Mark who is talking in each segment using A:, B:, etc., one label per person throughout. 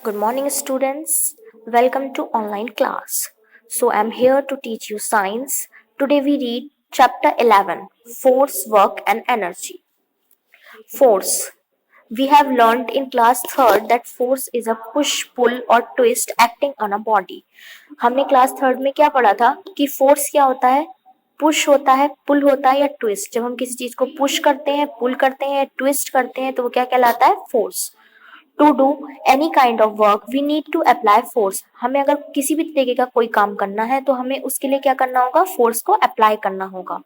A: Good morning, students. Welcome to online class. So, I'm here to teach you science. Today, we read chapter 11 Force, Work, and Energy. Force. We have learned in class 3rd that force is a push, pull, or twist acting on a body. हमने class 3rd में क्या पढ़ा था कि force क्या होता है, push होता है, पुल होता है या ट्विस्ट. जब हम किसी चीज को पुश करते हैं, पुल करते हैं, ट्विस्ट करते हैं तो वो क्या कहलाता है, force. To do any kind of work we need to apply force. हमें अगर किसी भी तरीके का कोई काम करना है तो हमें उसके लिए क्या करना होगा, फोर्स को अप्लाई करना होगा.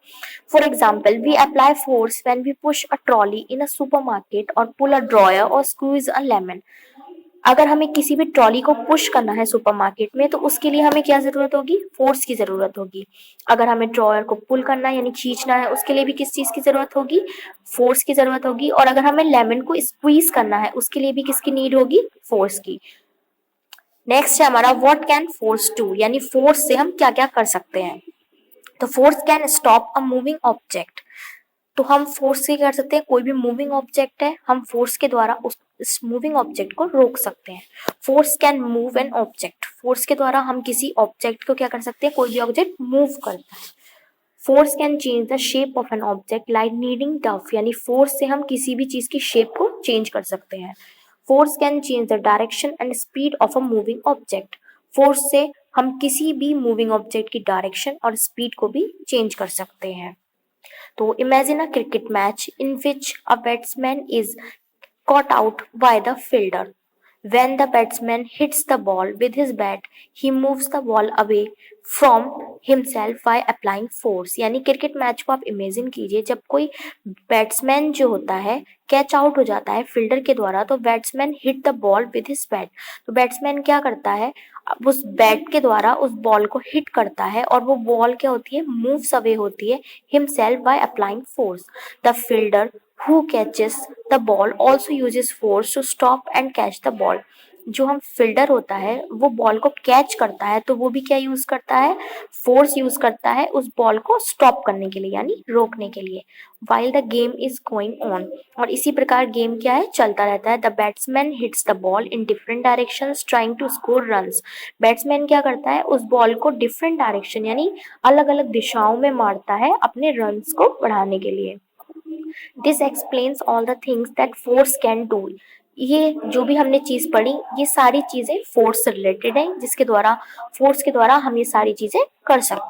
A: For example, we apply force when we push a trolley in a supermarket और पुल अ ड्रॉयर और स्क्वीज अ लेमन. अगर हमें किसी भी ट्रॉली को पुश करना है सुपरमार्केट में तो उसके लिए हमें क्या जरूरत होगी, फोर्स की जरूरत होगी. अगर हमें ड्रॉयर को पुल करना है यानी खींचना है उसके लिए भी किस चीज की जरूरत होगी, फोर्स की जरूरत होगी. और अगर हमें लेमन को स्क्वीज करना है उसके लिए भी किसकी नीड होगी, फोर्स की. नेक्स्ट है हमारा व्हाट कैन फोर्स डू, यानी फोर्स से हम क्या क्या कर सकते हैं. तो force can stop a moving object. तो हम फोर्स से कर सकते हैं, कोई भी मूविंग ऑब्जेक्ट है हम फोर्स के द्वारा उस मूविंग ऑब्जेक्ट को रोक सकते हैं. Force can move an object. Force के द्वारा हम किसी ऑब्जेक्ट को क्या कर सकते हैं, कोई भी ऑब्जेक्ट मूव करता है. Force can change the shape of an object like kneading dough, यानी फोर्स से हम किसी भी चीज की शेप को चेंज कर सकते हैं. Force can change the direction and speed of a moving object. Force से हम किसी भी मूविंग ऑब्जेक्ट की डायरेक्शन और स्पीड को भी चेंज कर सकते हैं. तो imagine a cricket match in which a batsman is caught out by the fielder. When the batsman hits the ball with his bat, he moves the ball away from himself by applying force. यानी cricket match को आप imagine कीजिए, जब कोई batsman जो होता है catch out हो जाता है फील्डर के द्वारा तो batsman hit the ball with his bat. तो बैट्समैन क्या करता है, अब उस बैट के द्वारा उस बॉल को हिट करता है और वो बॉल क्या होती है, मूव्स अवे होती है himself by applying force. The fielder who catches the ball also uses force to stop and catch the ball. जो हम फील्डर होता है वो बॉल को कैच करता है तो वो भी क्या यूज करता है, फोर्स यूज करता है उस बॉल को स्टॉप करने के लिए यानी रोकने के लिए. while the game is going on, और इसी प्रकार गेम क्या है, चलता रहता है. The batsman hits the ball in different directions trying to score runs. Batsman क्या करता है, उस बॉल को डिफरेंट डायरेक्शन यानी अलग अलग दिशाओं में मारता है अपने रन्स को बढ़ाने के लिए. This explains all the things that force can do. ये जो भी हमने चीज पढ़ी ये सारी चीजें फोर्स से रिलेटेड है, जिसके द्वारा फोर्स के द्वारा हम ये सारी चीजें कर सकते हैं.